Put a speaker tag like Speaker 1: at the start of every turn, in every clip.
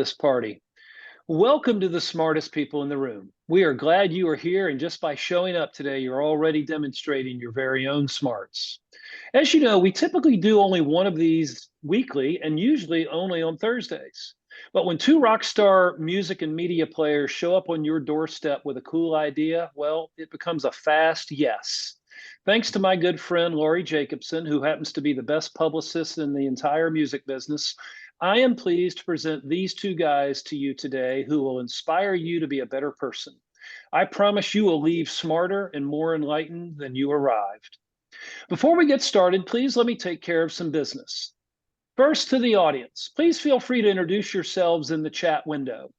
Speaker 1: this party. Welcome to the smartest people in the room. We are glad you are here, and just by showing up today, you're already demonstrating your very own smarts. As you know, we typically do only one of these weekly and usually only on Thursdays. But when two rock star music and media players show up on your doorstep with a cool idea, well, it becomes a fast yes. Thanks to my good friend Laurie Jacobson, who happens to be the best publicist in the entire music business, I am pleased to present these two guys to you today who will inspire you to be a better person. I promise you will leave smarter and more enlightened than you arrived. Before we get started, please let me take care of some business. First, to the audience, please feel free to introduce yourselves in the chat window.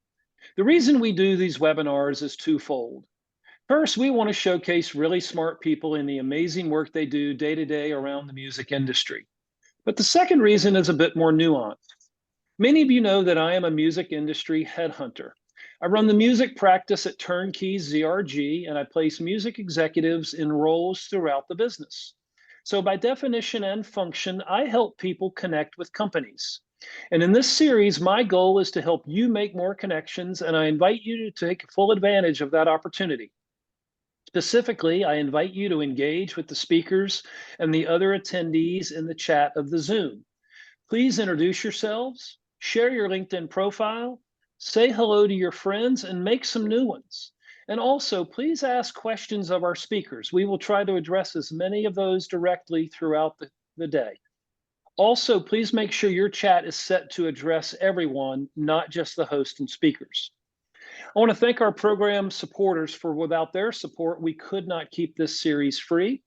Speaker 1: The reason we do these webinars is twofold. First, we want to showcase really smart people and the amazing work they do day to day around the music industry. But the second reason is a bit more nuanced. Many of you know that I am a music industry headhunter. I run the music practice at Turnkey ZRG, and I place music executives in roles throughout the business. So by definition and function, I help people connect with companies. And in this series, my goal is to help you make more connections, and I invite you to take full advantage of that opportunity. Specifically, I invite you to engage with the speakers and the other attendees in the chat of the Zoom. Please introduce yourselves, share your LinkedIn profile, say hello to your friends, and make some new ones. And also, please ask questions of our speakers. We will try to address as many of those directly throughout the day. Also, please make sure your chat is set to address everyone, not just the host and speakers. I want to thank our program supporters, for without their support, we could not keep this series free.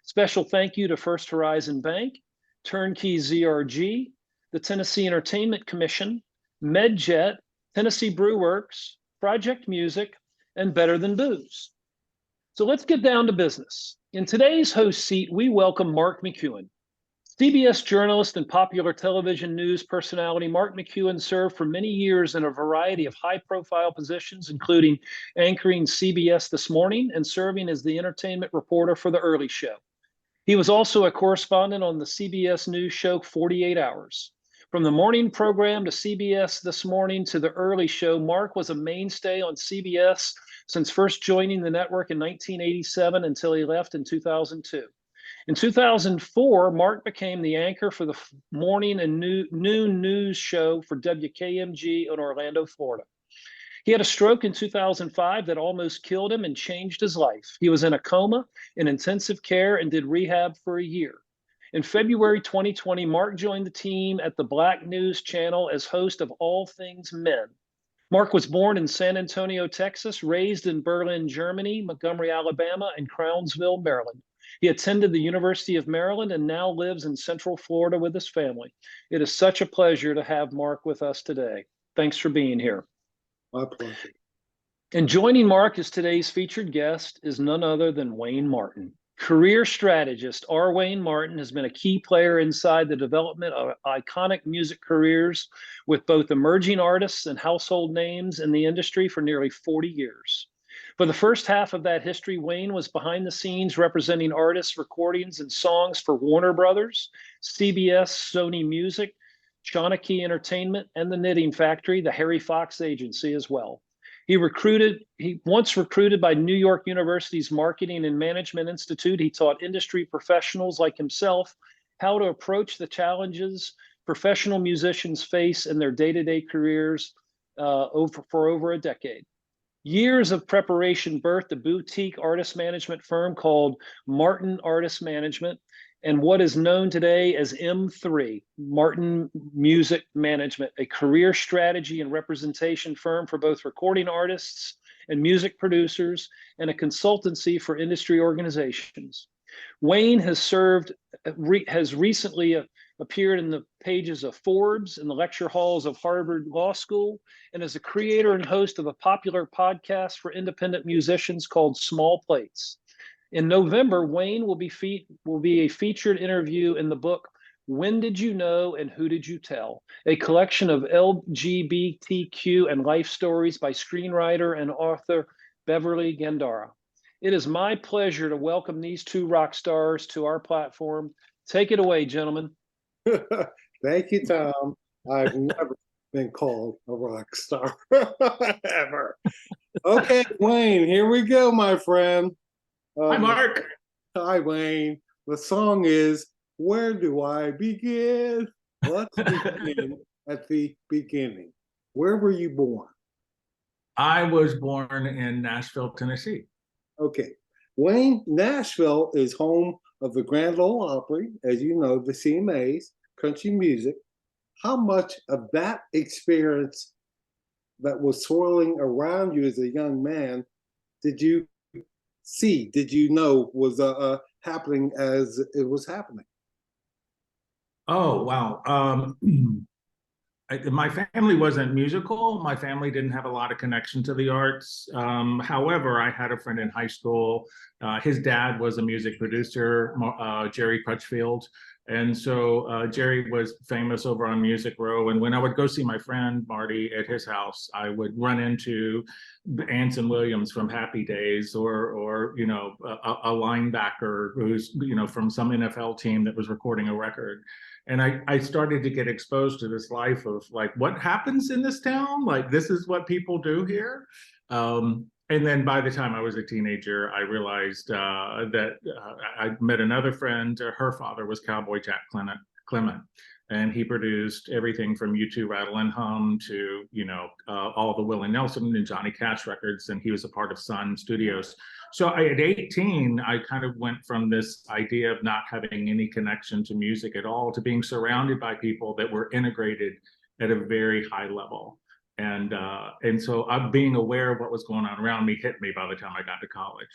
Speaker 1: Special thank you to First Horizon Bank, Turnkey ZRG, the Tennessee Entertainment Commission, MedJet, Tennessee Brew Works, Project Music, and Better Than Booze. So let's get down to business. In today's host seat, we welcome Mark McEwen. CBS journalist and popular television news personality Mark McEwen served for many years in a variety of high-profile positions, including anchoring CBS This Morning and serving as the entertainment reporter for The Early Show. He was also a correspondent on the CBS News show 48 Hours. From the morning program to CBS This Morning to The Early Show, Mark was a mainstay on CBS since first joining the network in 1987 until he left in 2002. In 2004, Mark became the anchor for the morning and noon news show for WKMG in Orlando, Florida. He had a stroke in 2005 that almost killed him and changed his life. He was in a coma in intensive care and did rehab for a year. In February 2020, Mark joined the team at the Black News Channel as host of All Things Men. Mark was born in San Antonio, Texas, raised in Berlin, Germany, Montgomery, Alabama, and Crownsville, Maryland. He attended the University of Maryland and now lives in Central Florida with his family. It is such a pleasure to have Mark with us today. Thanks for being here.
Speaker 2: My pleasure.
Speaker 1: And joining Mark as today's featured guest is none other than Wayne Martin. Career strategist R. Wayne Martin has been a key player inside the development of iconic music careers with both emerging artists and household names in the industry for nearly 40 years. For the first half of that history, Wayne was behind the scenes representing artists' recordings and songs for Warner Brothers, CBS, Sony Music, Shawnee Entertainment, and the Knitting Factory, the Harry Fox Agency as well. He once recruited by New York University's Marketing and Management Institute. He taught industry professionals like himself how to approach the challenges professional musicians face in their day-to-day careers for over a decade. Years of preparation birthed a boutique artist management firm called Martin Artist Management and what is known today as M3, Martin Music Management, a career strategy and representation firm for both recording artists and music producers, and a consultancy for industry organizations. Wayne has recently appeared in the pages of Forbes and the lecture halls of Harvard Law School, and is a creator and host of a popular podcast for independent musicians called Small Plates. In November, Wayne will be a featured interview in the book, When Did You Know and Who Did You Tell? A collection of LGBTQ and life stories by screenwriter and author Beverly Gandara. It is my pleasure to welcome these two rock stars to our platform. Take it away, gentlemen.
Speaker 2: Thank you, Tom. I've never been called a rock star ever. Okay, Wayne, here we go, my friend.
Speaker 3: Hi,
Speaker 2: Um,
Speaker 3: Mark.
Speaker 2: Hi, Wayne. The song is Where Do I Begin? Let's begin at the beginning. Where were you born?
Speaker 3: I was born in Nashville, Tennessee.
Speaker 2: Okay. Wayne, Nashville is home of the Grand Ole Opry, as you know, the CMAs, country music. How much of that experience that was swirling around you as a young man did you see, did you know was happening as it was happening?
Speaker 3: Oh, wow. My family wasn't musical. My family didn't have a lot of connection to the arts. However, I had a friend in high school. His dad was a music producer, Jerry Crutchfield. And so Jerry was famous over on Music Row. And when I would go see my friend Marty at his house, I would run into Anson Williams from Happy Days, or a linebacker who's from some NFL team that was recording a record. And I started to get exposed to this life of like what happens in this town, like this is what people do here. And then by the time I was a teenager, I realized that I met another friend. Her father was Cowboy Jack Clement, and he produced everything from U2 Rattle and Hum to all the Willie Nelson and Johnny Cash records, and he was a part of Sun Studios. So at 18, I kind of went from this idea of not having any connection to music at all to being surrounded by people that were integrated at a very high level. And so being aware of what was going on around me hit me by the time I got to college.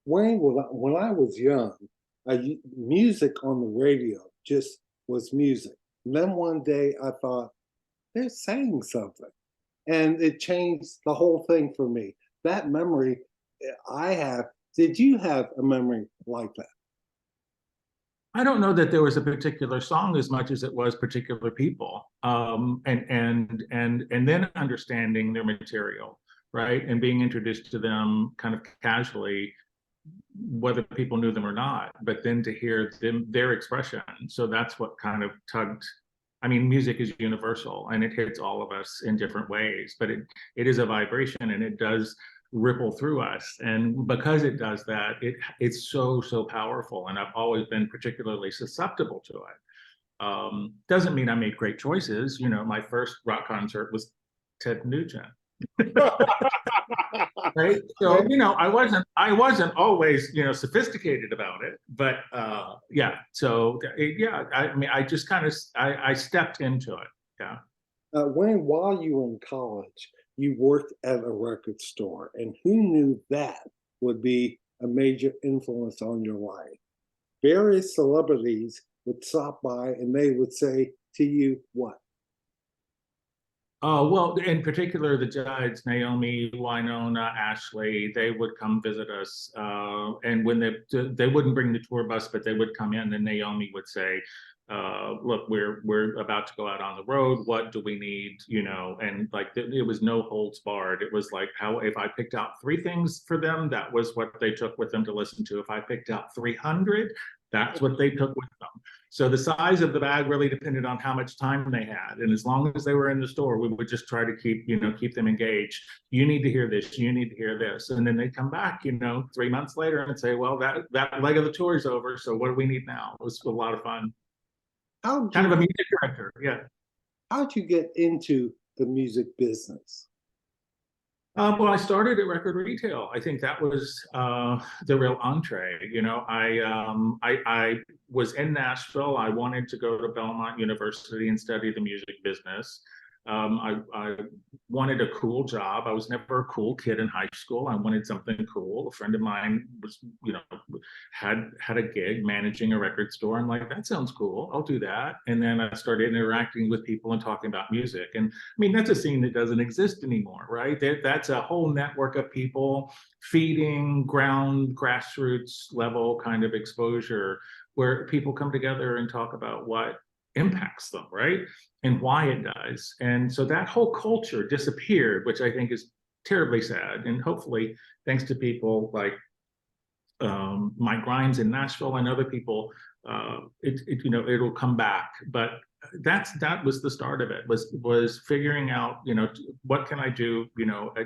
Speaker 2: Wayne, when I was young, music on the radio just was music. And then one day I thought, they're saying something. And it changed the whole thing for me. That memory I have, did you have a memory like that?
Speaker 3: I don't know that there was a particular song as much as it was particular people, and then understanding their material, right, and being introduced to them kind of casually, whether people knew them or not, but then to hear their expression. So that's what kind of tugged. I mean, music is universal and it hits all of us in different ways, but it is a vibration and it does ripple through us. And because it does that, it's so powerful. And I've always been particularly susceptible to it. Doesn't mean I made great choices. My first rock concert was Ted Nugent. Right. So,
Speaker 2: Okay.
Speaker 3: I wasn't always, sophisticated about it, but yeah. So yeah, I mean, I just kind of, I stepped into it. Yeah.
Speaker 2: Wayne, while you were in college, you worked at a record store, and who knew that would be a major influence on your life? Various celebrities would stop by and they would say to you, what?
Speaker 3: Well, in particular, the Judds, Naomi, Winona, Ashley, they would come visit us. And when they wouldn't bring the tour bus, but they would come in, and Naomi would say, "Look, we're about to go out on the road. What do we need?" And like it was no holds barred. It was like how if I picked out three things for them, that was what they took with them to listen to. If I picked out 300, that's what they took with them. So the size of the bag really depended on how much time they had. And as long as they were in the store, we would just try to keep them engaged. You need to hear this, you need to hear this. And then they come back, 3 months later and say, well, that leg of the tour is over. So what do we need now? It was a lot of fun.
Speaker 2: How'd
Speaker 3: Kind
Speaker 2: you
Speaker 3: of a music director. Yeah.
Speaker 2: how'd you get into the music business?
Speaker 3: Well, I started at record retail. I think that was the real entree. I was in Nashville. I wanted to go to Belmont University and study the music business. I wanted a cool job. I was never a cool kid in high school. I wanted something cool. A friend of mine was, had a gig managing a record store. I'm like, that sounds cool. I'll do that. And then I started interacting with people and talking about music. And I mean, that's a scene that doesn't exist anymore, right? That's a whole network of people feeding grassroots level kind of exposure where people come together and talk about what impacts them, right? And why it does. And so that whole culture disappeared, which I think is terribly sad. And hopefully, thanks to people like Mike Grimes in Nashville and other people, it'll come back. But that was the start of it, was figuring out, what can I do,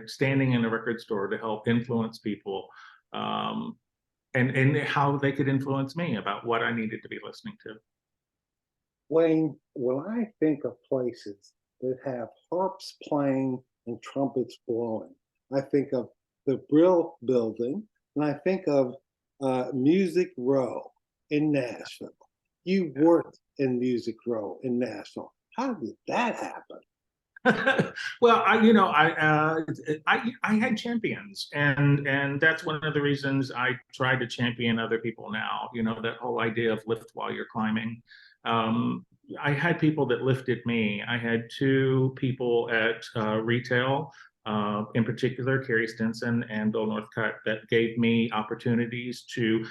Speaker 3: standing in a record store to help influence people, and how they could influence me about what I needed to be listening to.
Speaker 2: Wayne, when I think of places that have harps playing and trumpets blowing, I think of the Brill Building, and I think of Music Row in Nashville. You worked in Music Row in Nashville. How did that happen?
Speaker 3: Well, I had champions, and that's one of the reasons I try to champion other people now. That whole idea of lift while you're climbing. I had people that lifted me. I had two people at retail, in particular, Carrie Stinson and Bill Northcutt, that gave me opportunities to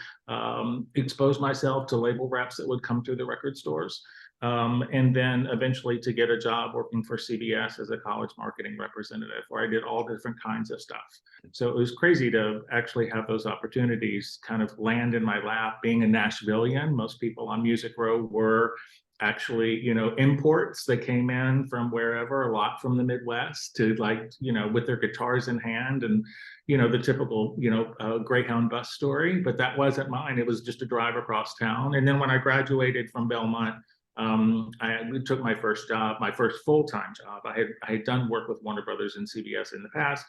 Speaker 3: expose myself to label reps that would come through the record stores. And then eventually to get a job working for CBS as a college marketing representative, where I did all different kinds of stuff. So it was crazy to actually have those opportunities kind of land in my lap. Being a Nashvilleian, most people on Music Row were actually, imports that came in from wherever, a lot from the Midwest, to with their guitars in hand, and, the typical, Greyhound bus story. But that wasn't mine. It was just a drive across town. And then when I graduated from Belmont, I took my first job, my first full-time job. I had done work with Warner Brothers and CBS in the past,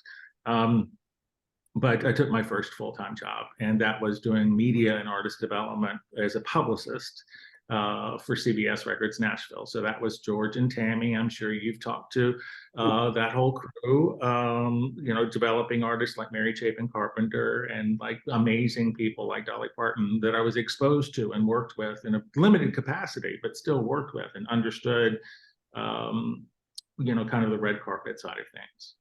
Speaker 3: but I took my first full-time job, and that was doing media and artist development as a publicist for CBS Records Nashville. So that was George and Tammy. I'm sure you've talked to that whole crew, developing artists like Mary Chapin Carpenter, and amazing people like Dolly Parton that I was exposed to and worked with in a limited capacity, but still worked with and understood, kind of the red carpet side of things.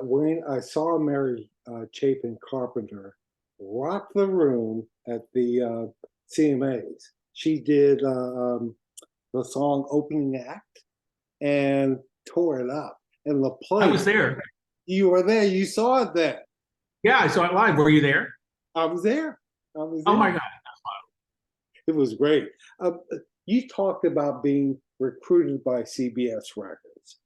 Speaker 2: Wayne, I saw Mary Chapin Carpenter rock the room at the CMAs. She did the song opening act and tore it up. And the play.
Speaker 3: I was there.
Speaker 2: You were there. You saw it then.
Speaker 3: Yeah, I saw it live. Were you there?
Speaker 2: I was there. Oh
Speaker 3: my God.
Speaker 2: It was great. You talked about being recruited by CBS Records.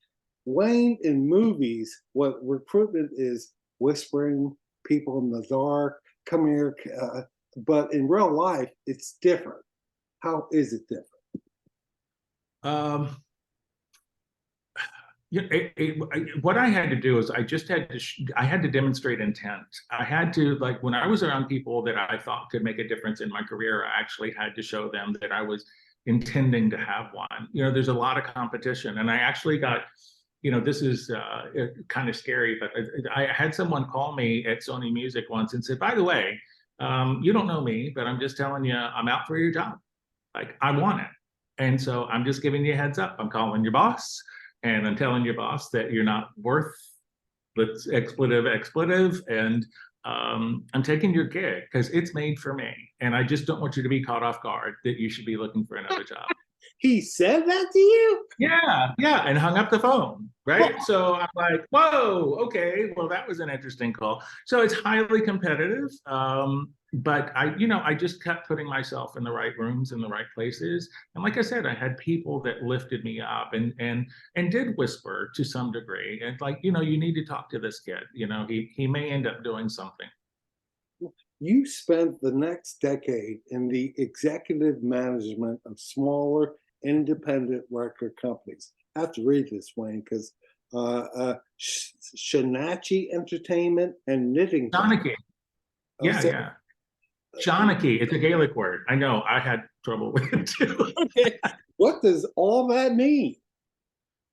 Speaker 2: Wayne, in movies, what recruitment is whispering, people in the dark, come here. But in real life, it's different. How is it different?
Speaker 3: What I had to do is I had to demonstrate intent. I had to, when I was around people that I thought could make a difference in my career, I actually had to show them that I was intending to have one. There's a lot of competition, and I actually got, this is kind of scary, but I had someone call me at Sony Music once and said, by the way, you don't know me, but I'm just telling you, I'm out for your job. I want it. And so I'm just giving you a heads up. I'm calling your boss, and I'm telling your boss that you're not worth the expletive, and I'm taking your gig because it's made for me. And I just don't want you to be caught off guard that you should be looking for another job.
Speaker 2: He said that to you?
Speaker 3: Yeah, and hung up the phone, right? So I'm like, whoa, okay, well, that was an interesting call. So it's highly competitive, but I just kept putting myself in the right rooms, in the right places. And like I said, I had people that lifted me up and did whisper to some degree, and you need to talk to this kid. He may end up doing something.
Speaker 2: You spent the next decade in the executive management of smaller independent record companies. I have to read this, Wayne, because Shanachie Entertainment and Knitting.
Speaker 3: Shanachie. Yeah. Shanachie. It's a Gaelic word. I know. I had trouble with it too.
Speaker 2: Okay. What does all that mean?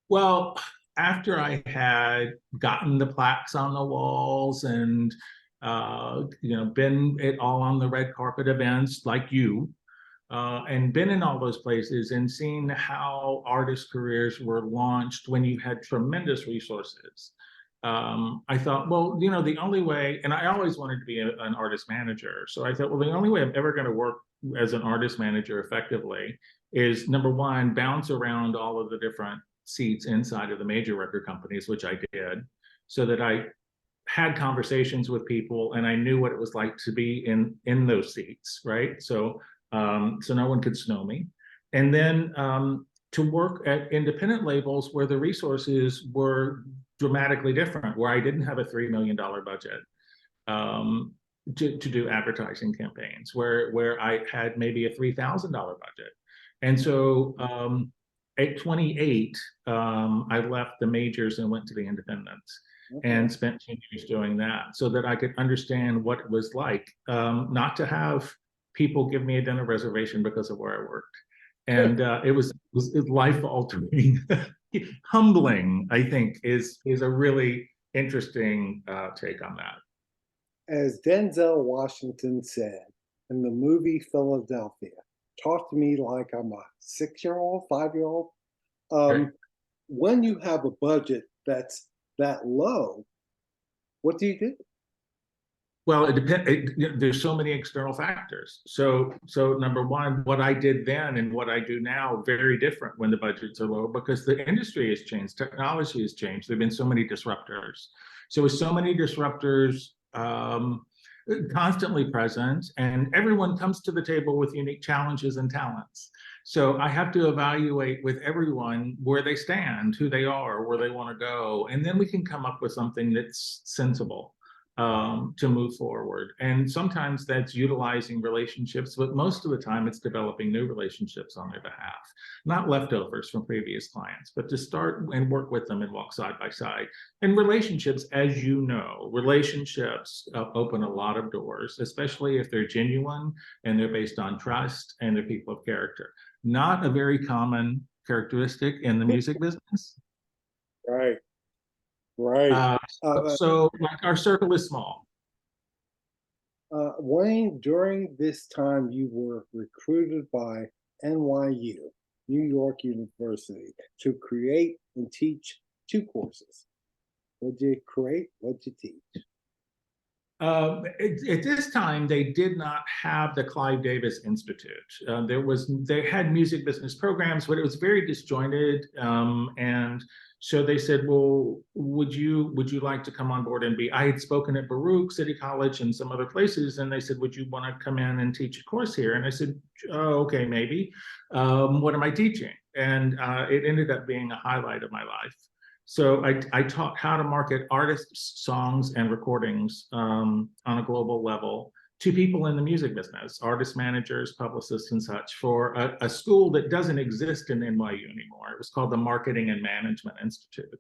Speaker 3: Well, after I had gotten the plaques on the walls and been at all on the red carpet events like you, and been in all those places and seen how artist careers were launched when you had tremendous resources. I thought, well, the only way, and I always wanted to be an artist manager. So I thought, well, the only way I'm ever going to work as an artist manager effectively is, number one, bounce around all of the different seats inside of the major record companies, which I did, so that I had conversations with people and I knew what it was like to be in those seats, right? So no one could snow me. And then to work at independent labels where the resources were dramatically different, where I didn't have a $3 million budget to do advertising campaigns, where I had maybe a $3,000 budget. And so at 28, I left the majors and went to the independents. Okay. And spent 10 years doing that so that I could understand what it was like not to have people give me a dinner reservation because of where I worked. And it was life altering, humbling, I think, is a really interesting take on that.
Speaker 2: As Denzel Washington said in the movie Philadelphia, talk to me like I'm a 6-year-old, 5-year-old.
Speaker 3: Right.
Speaker 2: When you have a budget that's that low, what do you do?
Speaker 3: Well, it depends. There's so many external factors. So number one, what I did then and what I do now, very different when the budgets are low, because the industry has changed, technology has changed. There've been so many disruptors. So with so many disruptors constantly present, and everyone comes to the table with unique challenges and talents. So I have to evaluate with everyone where they stand, who they are, where they want to go, and then we can come up with something that's sensible to move forward. And sometimes that's utilizing relationships, but most of the time it's developing new relationships on their behalf, not leftovers from previous clients, but to start and work with them and walk side by side. And relationships, as you know, relationships open a lot of doors, especially if they're genuine and they're based on trust and they're people of character. Not a very common characteristic in the music business.
Speaker 2: Right. Right.
Speaker 3: So like our circle is small.
Speaker 2: Wayne, during this time, you were recruited by NYU, New York University, to create and teach 2 courses. What did you create? What did you teach?
Speaker 3: At this time, they did not have the Clive Davis Institute. They had music business programs, but it was very disjointed. And so they said, "Well, would you like to come on board and be?" I had spoken at Baruch City College and some other places, and they said, "Would you want to come in and teach a course here?" And I said, "Oh, okay, maybe. What am I teaching?" And it ended up being a highlight of my life. So I taught how to market artists, songs, and recordings on a global level to people in the music business, artist managers, publicists, and such, for a school that doesn't exist in NYU anymore. It was called the Marketing and Management Institute.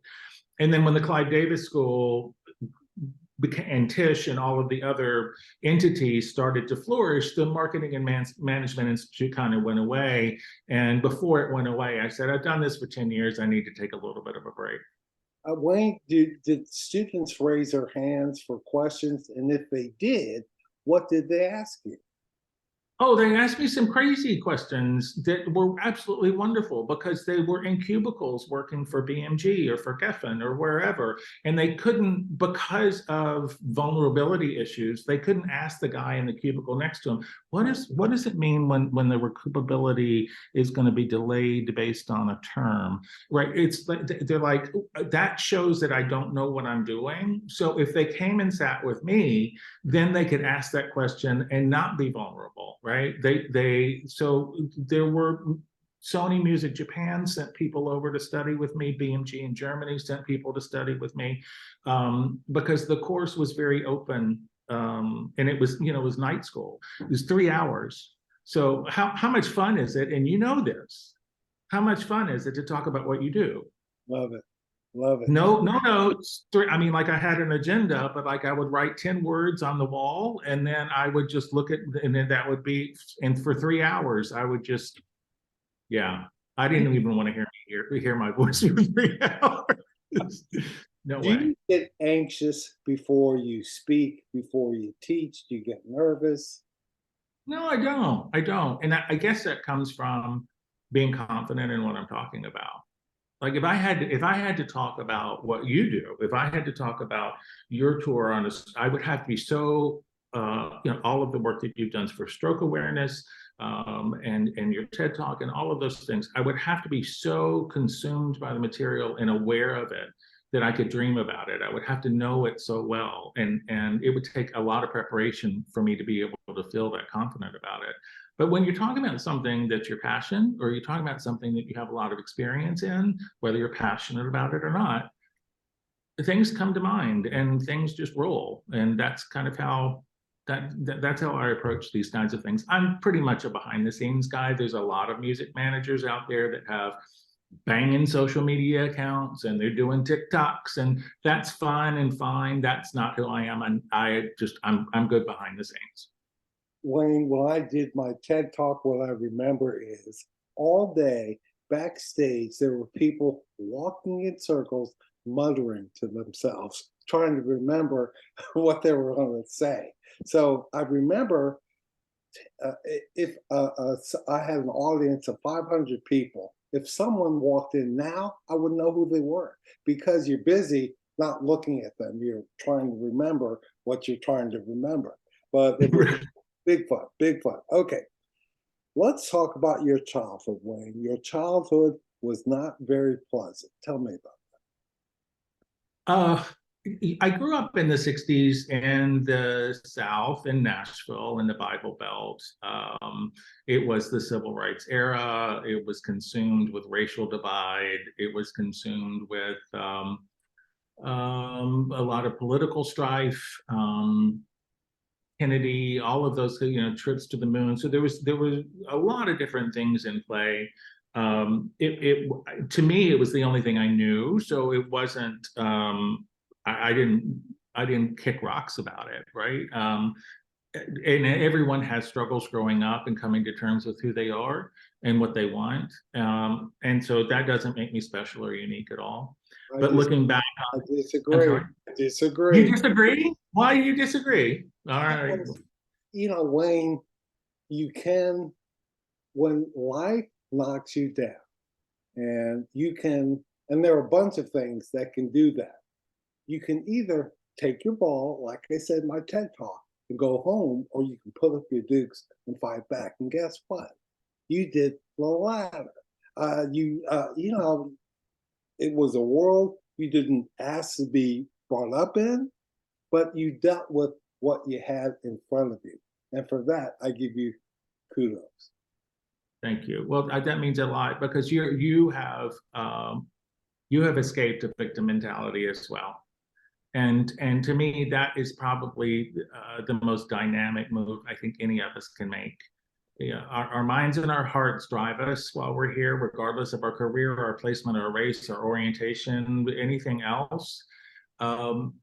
Speaker 3: And then when the Clive Davis School and Tisch and all of the other entities started to flourish, the Marketing and Management Institute kind of went away. And before it went away, I said, I've done this for 10 years. I need to take a little bit of a break.
Speaker 2: Wayne, did students raise their hands for questions? And if they did, what did they ask you?
Speaker 3: Oh, they asked me some crazy questions that were absolutely wonderful because they were in cubicles working for BMG or for Geffen or wherever. And they couldn't, because of vulnerability issues, they couldn't ask the guy in the cubicle next to him, what does it mean when the recoupability is going to be delayed based on a term, right? It's like, they're like, that shows that I don't know what I'm doing. So if they came and sat with me, then they could ask that question and not be vulnerable, right? So there were Sony Music Japan sent people over to study with me. BMG in Germany sent people to study with me because the course was very open, and it was, it was night school. It was 3 hours. So how much fun is it? And you know this. How much fun is it to talk about what you do?
Speaker 2: Love it. Love it.
Speaker 3: No notes. I mean, like I had an agenda, but like I would write 10 words on the wall and then I would just look at, and then that would be, and for 3 hours, I would just, yeah, I didn't even want to hear my voice for 3 hours. No way.
Speaker 2: Do you get anxious before you speak, before you teach? Do you get nervous?
Speaker 3: No, I don't. And I guess that comes from being confident in what I'm talking about. Like if I had to talk about what you do, if I had to talk about your tour on this, I would have to be so, all of the work that you've done for stroke awareness and your TED Talk and all of those things, I would have to be so consumed by the material and aware of it that I could dream about it. I would have to know it so well, and it would take a lot of preparation for me to be able to feel that confident about it. But when you're talking about something that's your passion, or you're talking about something that you have a lot of experience in, whether you're passionate about it or not, things come to mind and things just roll. And that's kind of how that's how I approach these kinds of things. I'm pretty much a behind the scenes guy. There's a lot of music managers out there that have banging social media accounts and they're doing TikToks, and that's fun and fine. That's not who I am. And I'm good behind the scenes.
Speaker 2: Wayne, when I did my TED Talk, what I remember is all day backstage, there were people walking in circles, muttering to themselves, trying to remember what they were going to say. So I remember if I had an audience of 500 people, if someone walked in now, I would know who they were, because you're busy not looking at them. You're trying to remember what you're trying to remember. But it was big fun, big fun. Okay, let's talk about your childhood, Wayne. Your childhood was not very pleasant. Tell me about
Speaker 3: Uh, I grew up in the 60s in the South, in Nashville, in the Bible Belt. It was the civil rights era. It was consumed with racial divide. It was consumed with a lot of political strife. Kennedy, all of those, trips to the moon. So there was a lot of different things in play. To me, it was the only thing I knew, so it wasn't. I didn't kick rocks about it, right? And everyone has struggles growing up and coming to terms with who they are and what they want, and so that doesn't make me special or unique at all. But looking back,
Speaker 2: I disagree. I disagree.
Speaker 3: You disagree? Why do you disagree? All right.
Speaker 2: Wayne, you can, when life knocks you down, and there are a bunch of things that can do that. You can either take your ball, like I said in my TED Talk, and go home, or you can put up your dukes and fight back. And guess what? You did the latter. It was a world you didn't ask to be brought up in, but you dealt with what you had in front of you. And for that, I give you kudos.
Speaker 3: Thank you. Well, that means a lot, because you have escaped a victim mentality as well. And to me, that is probably the most dynamic move I think any of us can make. Our minds and our hearts drive us while we're here, regardless of our career, our placement, our race, our orientation, anything else. And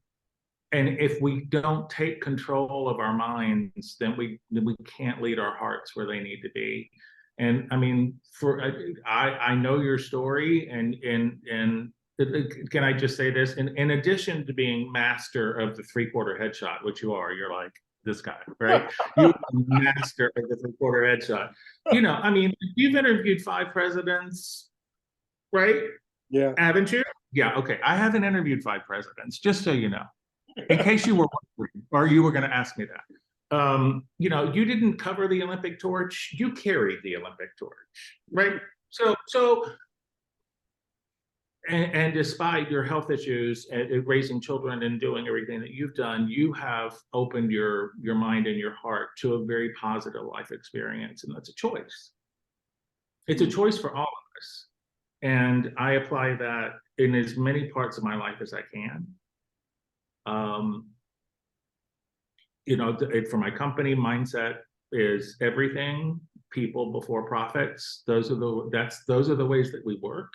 Speaker 3: if we don't take control of our minds, then we can't lead our hearts where they need to be. And I mean, I know your story, and can I just say this? In addition to being master of the three-quarter headshot, which you are, you're like this guy, right? You're master of the three-quarter headshot. I mean, you've interviewed 5 presidents, right?
Speaker 2: Yeah.
Speaker 3: Haven't you? Yeah. Okay. I haven't interviewed 5 presidents, just so you know, in case you were wondering, or you were going to ask me that. You didn't cover the Olympic torch. You carried the Olympic torch, right? So. And despite your health issues and raising children and doing everything that you've done, you have opened your mind and your heart to a very positive life experience. And that's a choice. It's a choice for all of us. And I apply that in as many parts of my life as I can. For my company, mindset is everything. People before profits. Those are the ways that we work.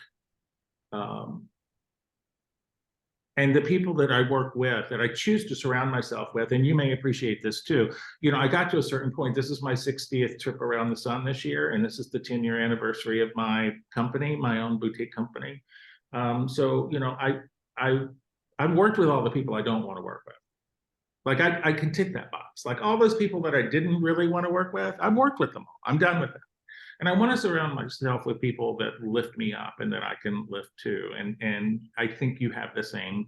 Speaker 3: And the people that I work with, that I choose to surround myself with, and you may appreciate this too. I got to a certain point. This is my 60th trip around the sun this year, and this is the 10-year anniversary of my company, my own boutique company. So I've worked with all the people I don't want to work with. Like I can tick that box. Like all those people that I didn't really want to work with, I've worked with them all. I'm done with them. And I want to surround myself with people that lift me up and that I can lift too. And I think you have the same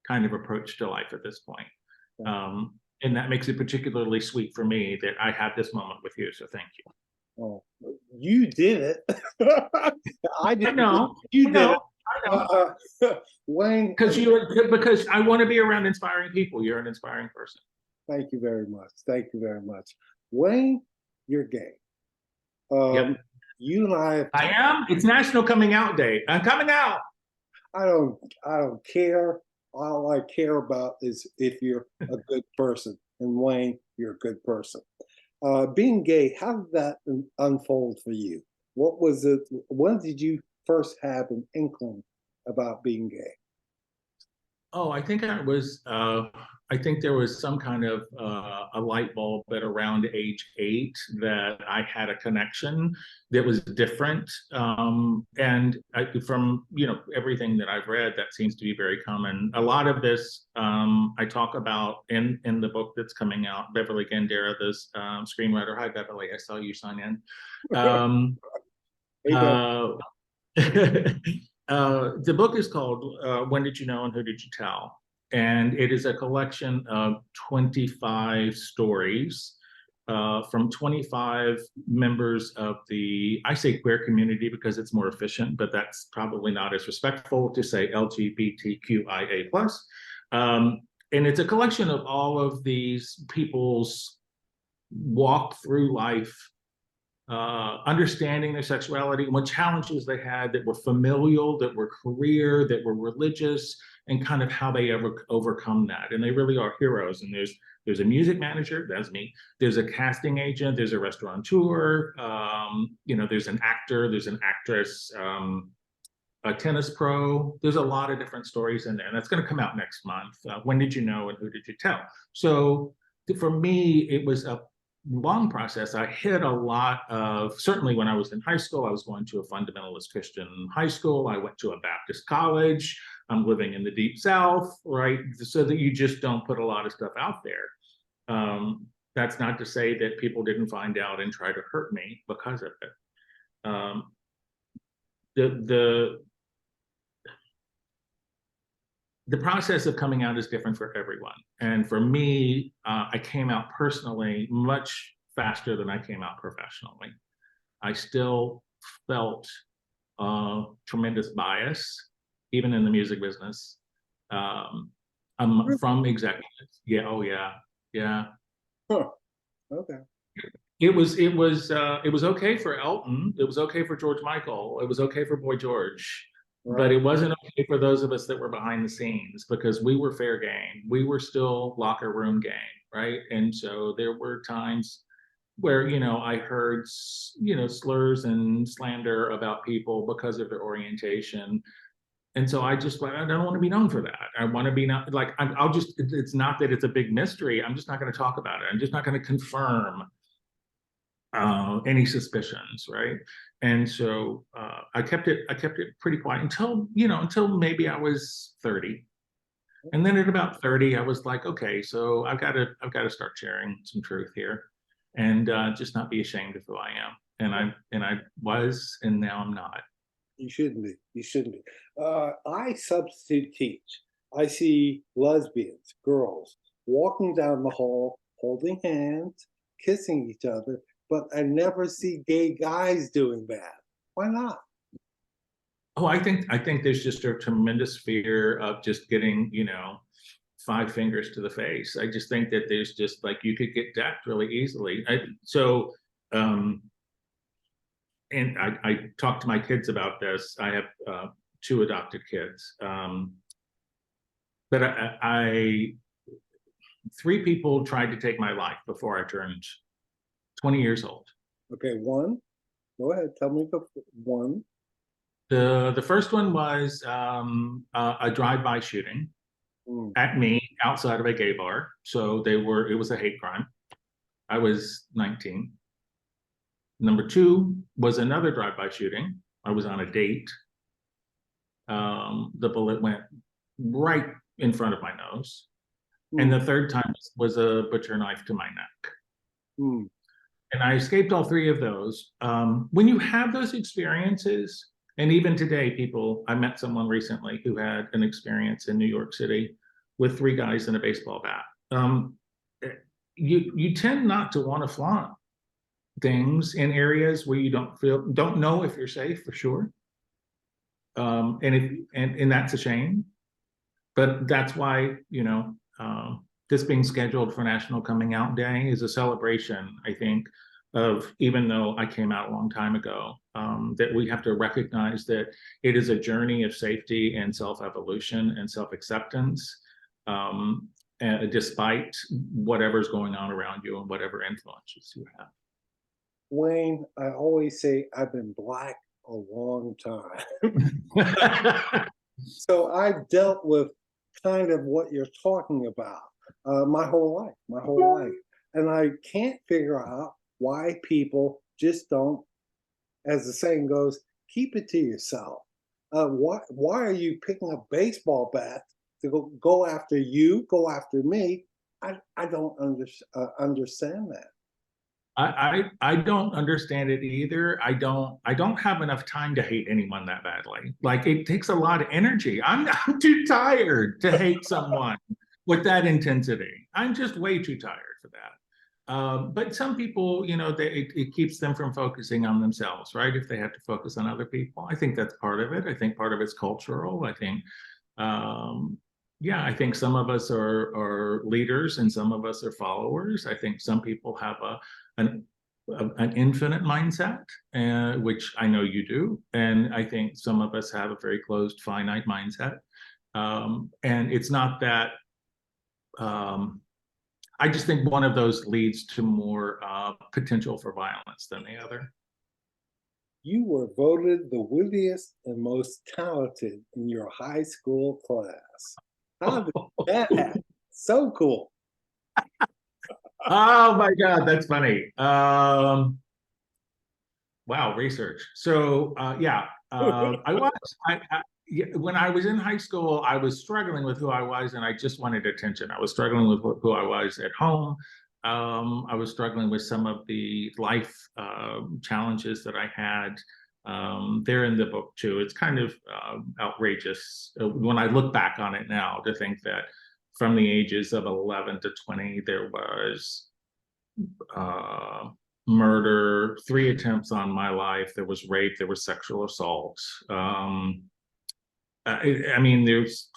Speaker 3: kind of approach to life at this point. And that makes it particularly sweet for me that I had this moment with you. So thank you.
Speaker 2: Oh, you did it. I didn't.
Speaker 3: I know.
Speaker 2: You did it.
Speaker 3: I know.
Speaker 2: Wayne,
Speaker 3: Because I want to be around inspiring people. You're an inspiring person.
Speaker 2: thank you very much. Thank you very much. Wayne, you're gay.
Speaker 3: Yep.
Speaker 2: You and I have
Speaker 3: I
Speaker 2: talked.
Speaker 3: am. It's National Coming Out Day. I'm coming out.
Speaker 2: I don't care. All I care about is if you're a good person. And Wayne, you're a good person. Being gay, how did that unfold for you? What was it? When did you first have an inkling about being gay?
Speaker 3: Oh, I think there was some kind of a light bulb at around age 8 that I had a connection that was different. From, everything that I've read, that seems to be very common. A lot of this I talk about in the book that's coming out. Beverly Gandera, this screenwriter. Hi, Beverly. I saw you sign in.
Speaker 2: Hey,
Speaker 3: Uh, the book is called When Did You Know and Who Did You Tell? And it is a collection of 25 stories from 25 members of I say queer community because it's more efficient, but that's probably not as respectful to say LGBTQIA+. And it's a collection of all of these people's walk through life, understanding their sexuality, what challenges they had that were familial, that were career, that were religious, and kind of how they ever overcome that. And they really are heroes. And there's a music manager, that's me. There's a casting agent, there's a restaurateur, there's an actor, there's an actress, a tennis pro. There's a lot of different stories in there. And that's going to come out next month. When Did You Know and Who Did You Tell? So for me, it was a long process. I hit a lot of, certainly when I was in high school, I was going to a fundamentalist Christian high school. I went to a Baptist college. I'm living in the deep South, right? So that you just don't put a lot of stuff out there. That's not to say that people didn't find out and try to hurt me because of it. The process of coming out is different for everyone. And for me, I came out personally much faster than I came out professionally. I still felt tremendous bias, even in the music business. I'm from executives. Yeah, oh yeah, yeah.
Speaker 2: Huh. Okay.
Speaker 3: It was okay for Elton. It was okay for George Michael. It was okay for Boy George.
Speaker 2: Right.
Speaker 3: But it wasn't okay for those of us that were behind the scenes because we were fair game. We were still locker room game, right? And so there were times where, I heard, slurs and slander about people because of their orientation. And so I don't want to be known for that. I want to be not like, it's not that it's a big mystery. I'm just not going to talk about it. I'm just not going to confirm any suspicions, right? And so I kept it pretty quiet until maybe I was 30. And then at about 30, I was like, okay, so I've got to start sharing some truth here, and just not be ashamed of who I am. And I was, and now I'm not.
Speaker 2: You shouldn't be. You shouldn't be. I substitute teach. I see lesbians, girls, walking down the hall, holding hands, kissing each other, but I never see gay guys doing that. Why not?
Speaker 3: Oh, I think there's just a tremendous fear of just getting, 5 fingers to the face. I just think that there's just like you could get decked really easily. And I talk to my kids about this. I have 2 adopted kids, but I 3 people tried to take my life before I turned 20 years old.
Speaker 2: Okay, one. Go ahead. Tell me the one.
Speaker 3: The first one was a drive-by shooting at me outside of a gay bar. So it was a hate crime. I was 19. Number 2 was another drive-by shooting. I was on a date. The bullet went right in front of my nose. And the third time was a butcher knife to my neck. And I escaped all 3 of those. When you have those experiences, and even today, I met someone recently who had an experience in New York City with 3 guys and a baseball bat. You tend not to want to flaunt things in areas where you don't know if you're safe for sure. And that's a shame. But that's why, this being scheduled for National Coming Out Day is a celebration, I think, of, even though I came out a long time ago, that we have to recognize that it is a journey of safety and self-evolution and self-acceptance, despite whatever's going on around you and whatever influences you have.
Speaker 2: Wayne, I always say I've been black a long time. So I've dealt with kind of what you're talking about my whole life. And I can't figure out why people just don't, as the saying goes, keep it to yourself. Why are you picking up baseball bats to go after you, go after me? I don't understand that.
Speaker 3: I don't understand it either. I don't have enough time to hate anyone that badly. Like, it takes a lot of energy. I'm too tired to hate someone with that intensity. I'm just way too tired for that. But some people, it keeps them from focusing on themselves, right? If they have to focus on other people, I think that's part of it. I think part of it's cultural. I think, yeah, I think some of us are leaders and some of us are followers. I think some people have an infinite mindset, which I know you do. And I think some of us have a very closed, finite mindset. And it's not that, I just think one of those leads to more potential for violence than the other.
Speaker 2: You were voted the wittiest and most talented in your high school class. How did that happen? So cool.
Speaker 3: Oh my God, that's funny. Wow, research. So yeah, when I was in high school, I was struggling with who I was, and I just wanted attention. I was struggling with who I was at home. I was struggling with some of the life challenges that I had. They're in the book too. It's kind of outrageous when I look back on it now, to think that from the ages of 11 to 20, there was murder, 3 attempts on my life. There was rape, there was sexual assault. I mean, there's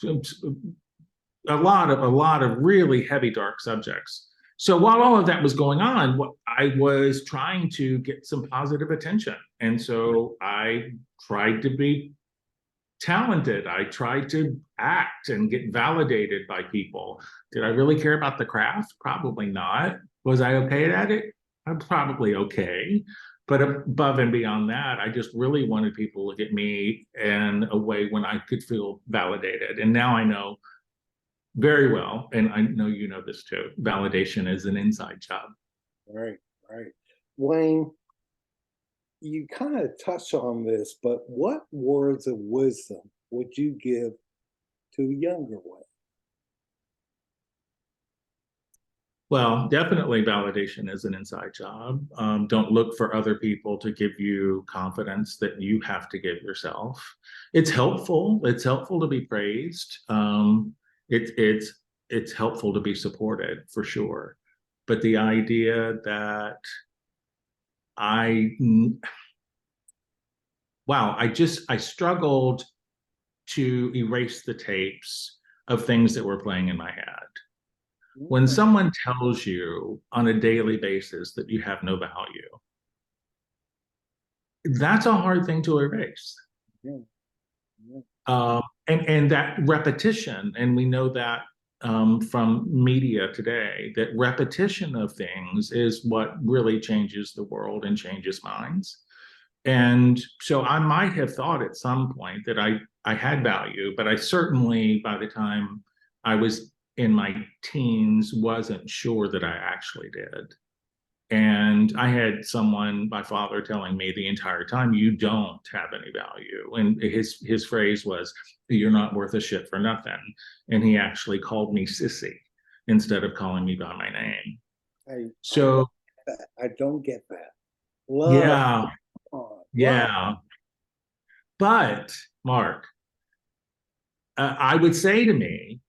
Speaker 3: a lot of really heavy, dark subjects. So while all of that was going on, I was trying to get some positive attention. And so I tried to be talented. I tried to act and get validated by people. Did I really care about the craft? Probably not. Was I okay at it? I'm probably okay. But above and beyond that, I just really wanted people to look at me in a way when I could feel validated. And now I know very well, and I know you know this too, validation is an inside job.
Speaker 2: Right, right. Wayne, you kind of touched on this, but what words of wisdom would you give to younger Wayne?
Speaker 3: Well, definitely validation is an inside job. Don't look for other people to give you confidence that you have to give yourself. It's helpful. It's helpful to be praised. It's helpful to be supported, for sure. But the idea that I struggled to erase the tapes of things that were playing in my head. When someone tells you on a daily basis that you have no value, that's a hard thing to erase.
Speaker 2: Yeah. Yeah.
Speaker 3: And that repetition, and we know that from media today, that repetition of things is what really changes the world and changes minds. And so I might have thought at some point that I had value, but I certainly, by the time I was in my teens, wasn't sure that I actually did. And I had my father, telling me the entire time, you don't have any value. And his phrase was, you're not worth a shit for nothing. And he actually called me sissy instead of calling me by my name. So
Speaker 2: I don't get that. Love.
Speaker 3: Yeah. Yeah. But Mark, I would say to me,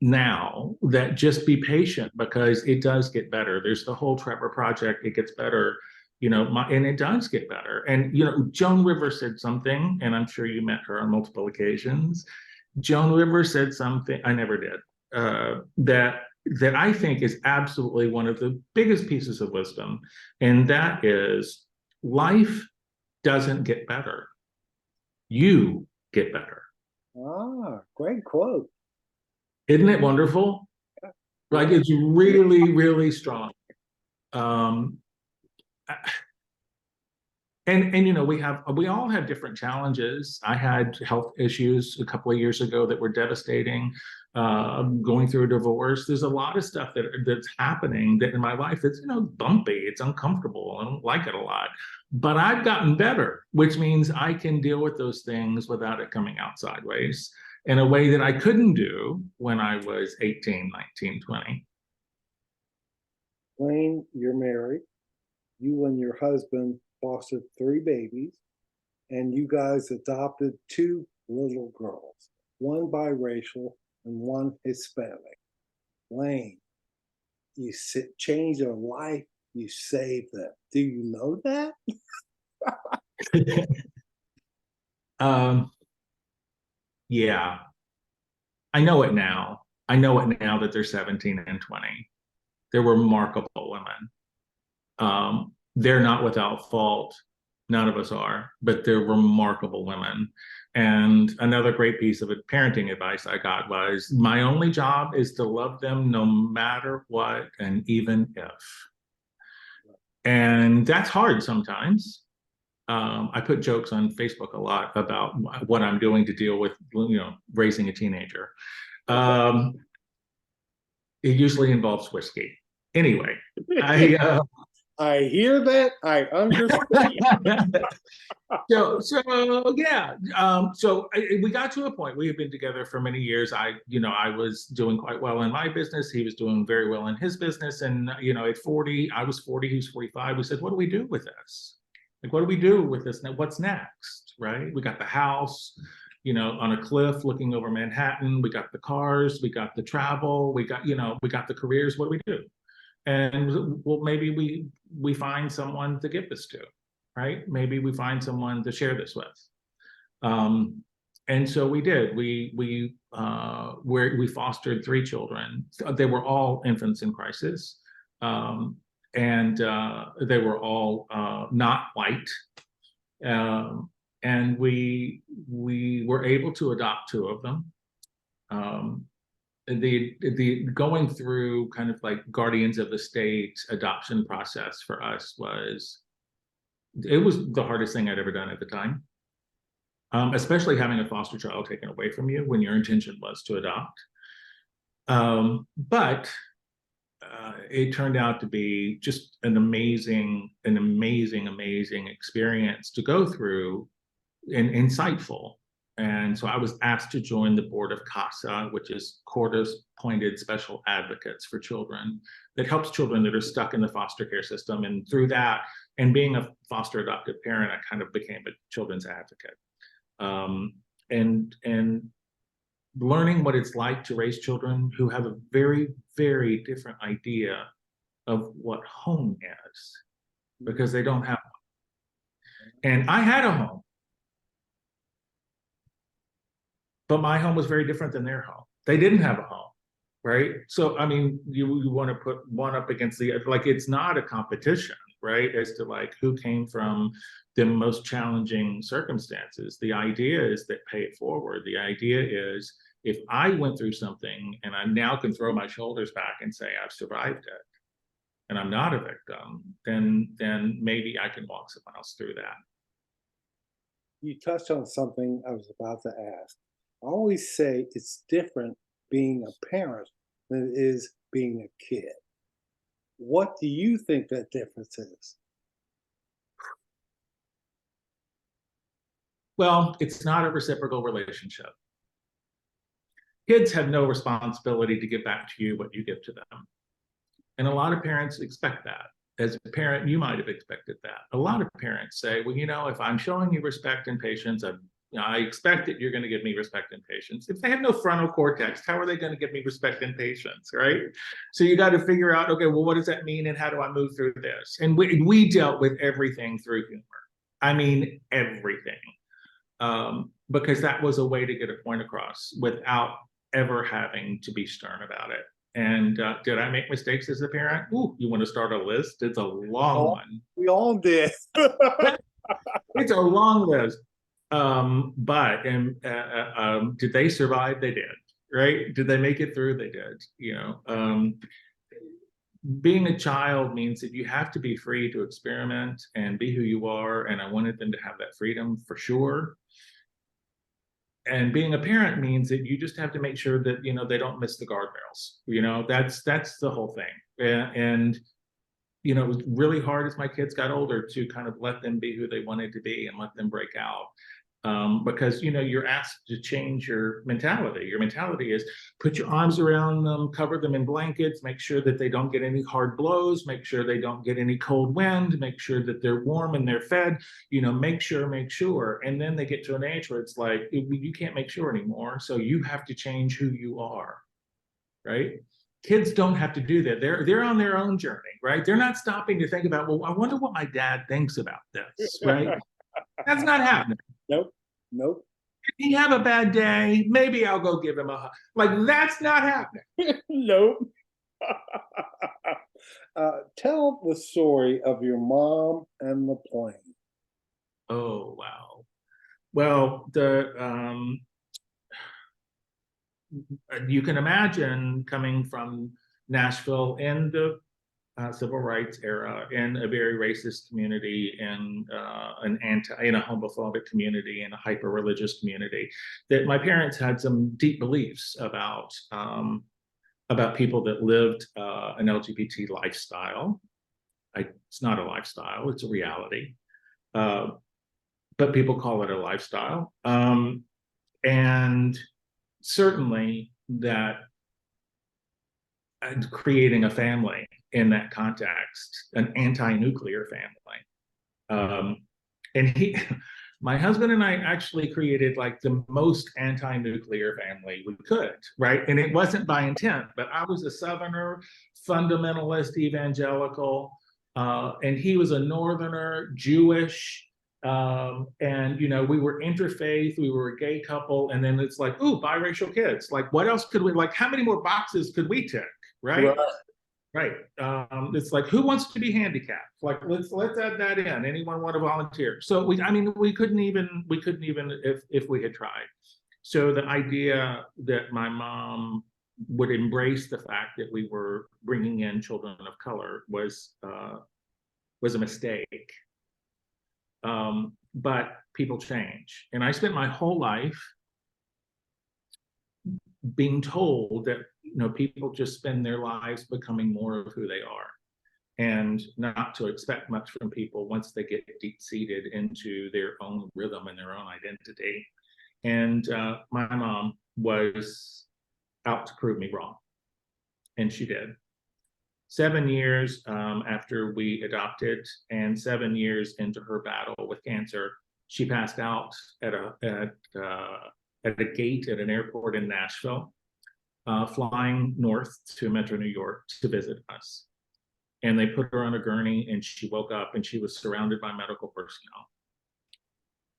Speaker 3: now, that just be patient, because it does get better. There's the whole Trevor Project. It gets better. and it does get better. And, Joan Rivers said something, and I'm sure you met her on multiple occasions. Joan Rivers said something, I never did, that I think is absolutely one of the biggest pieces of wisdom. And that is, life doesn't get better. You get better.
Speaker 2: Ah, great quote.
Speaker 3: Isn't it wonderful? Like, it's really, really strong. Um, and we all have different challenges. I had health issues a couple of years ago that were devastating. Going through a divorce, there's a lot of stuff that's happening that in my life it's bumpy, it's uncomfortable, I don't like it a lot. But I've gotten better, which means I can deal with those things without it coming out sideways in a way that I couldn't do when I was 18, 19, 20.
Speaker 2: Wayne, you're married. You and your husband fostered 3 babies, and you guys adopted 2 little girls, one biracial and one Hispanic. Wayne, you changed their life, you saved them. Do you know that?
Speaker 3: Yeah, I know it now. I know it now that they're 17 and 20. They're remarkable women. They're not without fault. None of us are, but they're remarkable women. And another great piece of parenting advice I got was, my only job is to love them no matter what, and even if. And that's hard sometimes. I put jokes on Facebook a lot about what I'm doing to deal with, raising a teenager. It usually involves whiskey. Anyway,
Speaker 2: I hear that. I understand.
Speaker 3: We got to a point. We had been together for many years. I was doing quite well in my business. He was doing very well in his business. And at 40, I was 40, he was 45. We said, what do we do with this? Like, what do we do with this? Now, what's next? Right? We got the house, on a cliff looking over Manhattan. We got the cars. We got the travel. We got the careers. What do we do? And well, maybe we find someone to give this to, right? Maybe we find someone to share this with. And so we did. We fostered 3 children. They were all infants in crisis, and they were all not white. And we were able to adopt 2 of them. The going through kind of like guardians of the state adoption process for us was the hardest thing I'd ever done at the time, especially having a foster child taken away from you when your intention was to adopt. But it turned out to be just an amazing experience to go through, and insightful. And so I was asked to join the board of CASA, which is Court-Appointed Special Advocates for Children, that helps children that are stuck in the foster care system. And through that, and being a foster adoptive parent, I kind of became a children's advocate. And learning what it's like to raise children who have a very, very different idea of what home is, because they don't have one. And I had a home, but my home was very different than their home. They didn't have a home, right? So, I mean, you want to put one up against the other. Like, it's not a competition, right? As to like who came from the most challenging circumstances. The idea is that pay it forward. The idea is, if I went through something and I now can throw my shoulders back and say I've survived it, and I'm not a victim, then maybe I can walk someone else through that.
Speaker 2: You touched on something I was about to ask. I always say it's different being a parent than it is being a kid. What do you think that difference is?
Speaker 3: Well, it's not a reciprocal relationship. Kids have no responsibility to give back to you what you give to them. And a lot of parents expect that. As a parent, you might have expected that. A lot of parents say, well, if I'm showing you respect and patience, I expect that you're going to give me respect and patience. If they have no frontal cortex, how are they going to give me respect and patience, right? So you got to figure out, okay, well, what does that mean, and how do I move through this? And we dealt with everything through humor. I mean, everything, because that was a way to get a point across without ever having to be stern about it. And did I make mistakes as a parent? Ooh, you want to start a list? It's a long one.
Speaker 2: We all did.
Speaker 3: It's a long list. But did they survive? They did. Right? Did they make it through? They did. Being a child means that you have to be free to experiment and be who you are. And I wanted them to have that freedom for sure. And being a parent means that you just have to make sure that they don't miss the guardrails. That's the whole thing. And it was really hard as my kids got older to kind of let them be who they wanted to be and let them break out. Because you're asked to change your mentality. Your mentality is put your arms around them, cover them in blankets, make sure that they don't get any hard blows, make sure they don't get any cold wind, make sure that they're warm and they're fed, make sure. And then they get to an age where it's like, you can't make sure anymore. So you have to change who you are, right? Kids don't have to do that. They're on their own journey, right? They're not stopping to think about, well, I wonder what my dad thinks about this, right? That's not happening.
Speaker 2: Nope.
Speaker 3: If he have a bad day, maybe I'll go give him a hug. Like, that's not happening.
Speaker 2: Nope. Tell the story of your mom and the plane.
Speaker 3: Oh, wow. Well, you can imagine coming from Nashville in the civil rights era, in a very racist community, in in a homophobic community, in a hyper religious community, that my parents had some deep beliefs about people that lived an LGBT lifestyle. It's not a lifestyle; it's a reality, but people call it a lifestyle, and certainly that creating a family in that context, an anti-nuclear family. And my husband and I actually created like the most anti-nuclear family we could, right? And it wasn't by intent, but I was a Southerner, fundamentalist, evangelical, and he was a Northerner, Jewish, and we were interfaith, we were a gay couple, and then it's like, ooh, biracial kids. Like, what else could we, like, how many more boxes could we tick, right? Right. It's like, who wants to be handicapped? Like, let's add that in. Anyone want to volunteer? So we couldn't even if we had tried. So the idea that my mom would embrace the fact that we were bringing in children of color was a mistake. But people change, and I spent my whole life being told that people just spend their lives becoming more of who they are, and not to expect much from people once they get deep-seated into their own rhythm and their own identity. And my mom was out to prove me wrong, and she did. 7 years after we adopted, and 7 years into her battle with cancer, she passed out at a gate at an airport in Nashville, flying north to Metro New York to visit us. And they put her on a gurney, and she woke up and she was surrounded by medical personnel.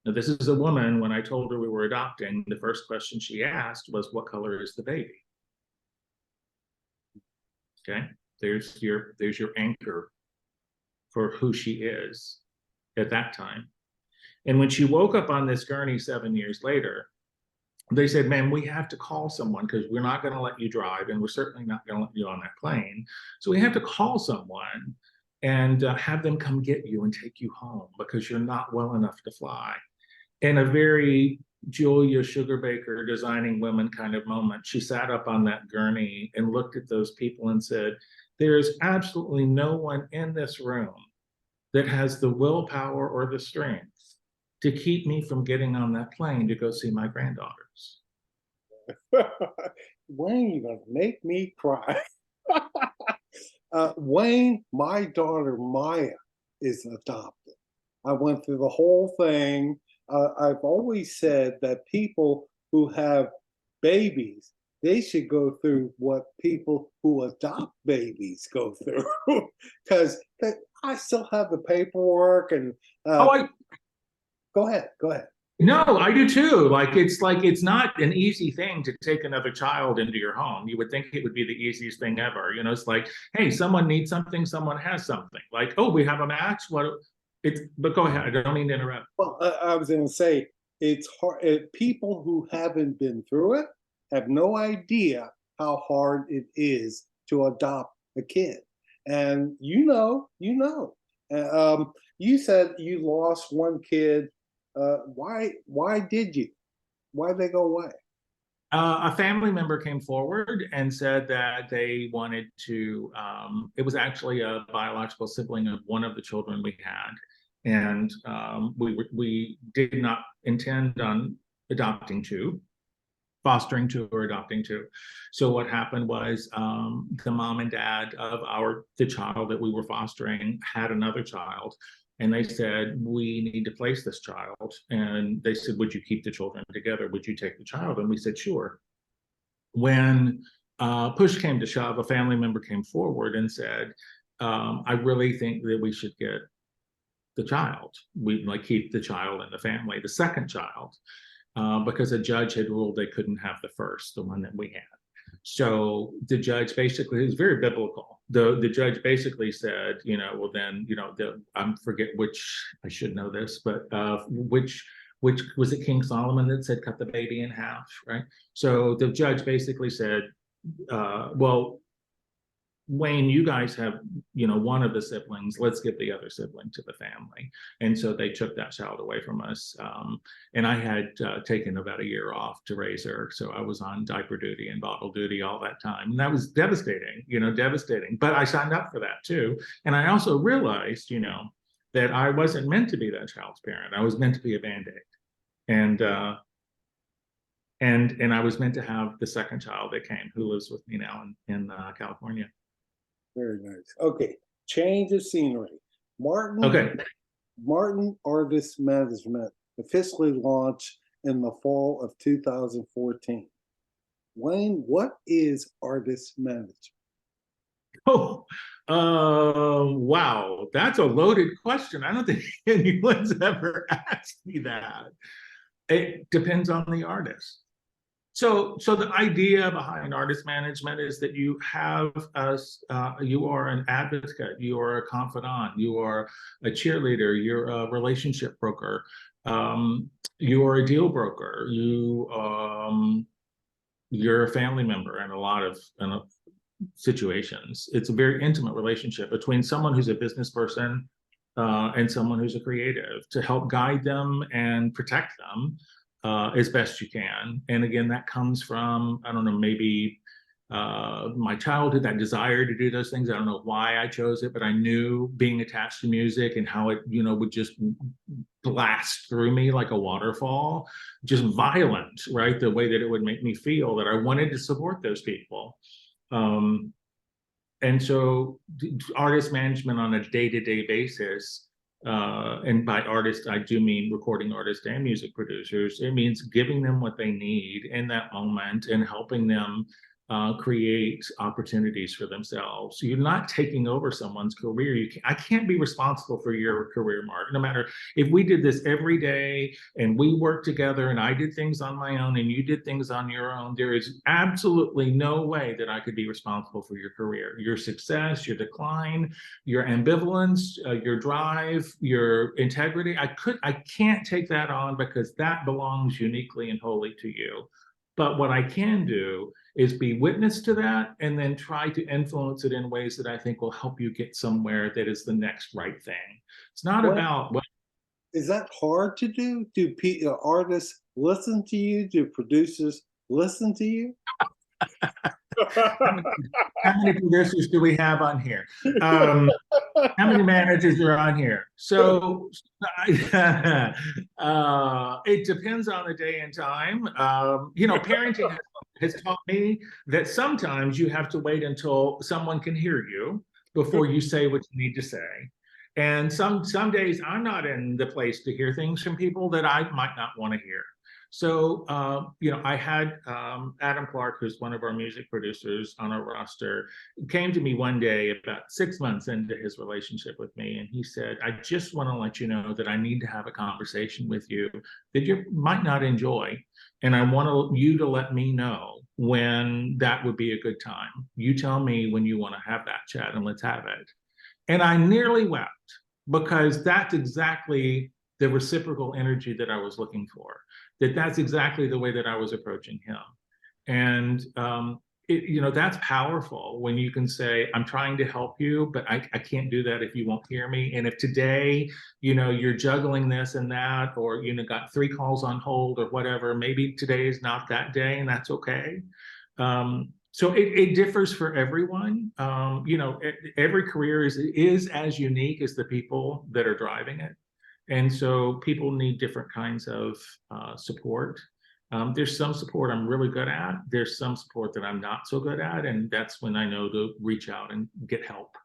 Speaker 3: Now, this is a woman, when I told her we were adopting, the first question she asked was, what color is the baby? Okay, there's your anchor for who she is at that time. And when she woke up on this gurney 7 years later, they said, "Man, we have to call someone, because we're not going to let you drive, and we're certainly not going to let you on that plane. So we have to call someone and have them come get you and take you home, because you're not well enough to fly." In a very Julia Sugarbaker designing women kind of moment, she sat up on that gurney and looked at those people and said, "There is absolutely no one in this room that has the willpower or the strength to keep me from getting on that plane to go see my granddaughters."
Speaker 2: Wayne, you're going to make me cry. Wayne, my daughter Maya is adopted. I went through the whole thing. I've always said that people who have babies, they should go through what people who adopt babies go through, because I still have the paperwork and
Speaker 3: Oh,
Speaker 2: go ahead.
Speaker 3: no, I do too. Like it's not an easy thing to take another child into your home. You would think it would be the easiest thing ever. You know, it's like, hey, someone needs something, someone has something. Like, oh, we have a match. What? It's. But go ahead. I don't mean to interrupt.
Speaker 2: Well, I was going to say it's hard. People who haven't been through it have no idea how hard it is to adopt a kid. And you know. You said you lost one kid. Why? Why did you? Why did they go away?
Speaker 3: A family member came forward and said that they wanted to. It was actually a biological sibling of one of the children we had, and we did not intend on adopting two, fostering two or adopting two. So what happened was the mom and dad of the child that we were fostering had another child, and they said, we need to place this child. And they said, would you keep the children together? Would you take the child? And we said, sure. When push came to shove, a family member came forward and said, I really think that we should get the child. We like keep the child in the family, the second child, because a judge had ruled they couldn't have the first, the one that we had. So the judge basically, it was very biblical. The judge basically said, you know, well then, you know, I forget which, I should know this, but which was it, King Solomon that said cut the baby in half, right? So the judge basically said, well, Wayne, you guys have, you know, one of the siblings, let's give the other sibling to the family. And so they took that child away from us. And I had taken about a year off to raise her. So I was on diaper duty and bottle duty all that time. And that was devastating, you know, devastating. But I signed up for that too. And I also realized, you know, that I wasn't meant to be that child's parent. I was meant to be a Band-Aid. And I was meant to have the second child that came, who lives with me now in California.
Speaker 2: Very nice. Okay, change of scenery.
Speaker 3: Okay.
Speaker 2: Martin Artist Management officially launched in the fall of 2014. Wayne, what is artist management?
Speaker 3: Oh, wow. That's a loaded question. I don't think anyone's ever asked me that. It depends on the artist. So the idea behind artist management is that you have you are an advocate, you are a confidant, you are a cheerleader, you're a relationship broker, you are a deal broker, you're a family member in a lot of situations. It's a very intimate relationship between someone who's a business person and someone who's a creative, to help guide them and protect them as best you can. And again, that comes from, I don't know, maybe my childhood, that desire to do those things. I don't know why I chose it, but I knew being attached to music and how it, you know, would just blast through me like a waterfall, just violent, right? The way that it would make me feel, that I wanted to support those people. And so artist management on a day-to-day basis, and by artists, I do mean recording artists and music producers. It means giving them what they need in that moment and helping them create opportunities for themselves. So you're not taking over someone's career. I can't be responsible for your career, Mark. No matter if we did this every day and we worked together and I did things on my own and you did things on your own, there is absolutely no way that I could be responsible for your career, your success, your decline, your ambivalence, your drive, your integrity. I can't take that on, because that belongs uniquely and wholly to you. But what I can do is be witness to that and then try to influence it in ways that I think will help you get somewhere that is the next right thing. It's not about, well,
Speaker 2: is that hard to do? Do artists listen to you? Do producers listen to you?
Speaker 3: how many producers do we have on here? How many managers are on here? So it depends on the day and time. You know, parenting has taught me that sometimes you have to wait until someone can hear you before you say what you need to say. And some days I'm not in the place to hear things from people that I might not want to hear. So, I had Adam Clark, who's one of our music producers on our roster, came to me one day about 6 months into his relationship with me. And he said, I just want to let you know that I need to have a conversation with you that you might not enjoy. And I want you to let me know when that would be a good time. You tell me when you want to have that chat and let's have it. And I nearly wept because that's exactly the reciprocal energy that I was looking for. That's exactly the way that I was approaching him. And that's powerful when you can say, I'm trying to help you, but I can't do that if you won't hear me. And if today, you're juggling this and that, or, got 3 calls on hold or whatever, maybe today is not that day, and that's okay. So it differs for everyone. Every career is as unique as the people that are driving it. And so people need different kinds of support. There's some support I'm really good at. There's some support that I'm not so good at. And that's when I know to reach out and get help.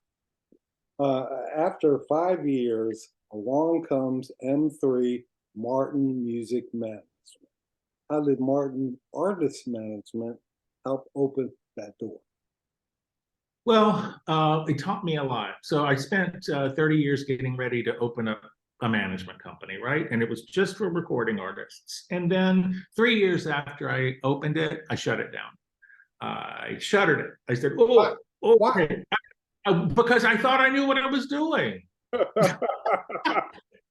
Speaker 2: After 5 years, along comes M3 Martin Music Management. How did Martin Artist Management help open that door?
Speaker 3: Well, it taught me a lot. So I spent 30 years getting ready to open up a management company, right? And it was just for recording artists. And then 3 years after I opened it, I shut it down. I shuttered it. I said, oh, okay. Because I thought I knew what I was doing.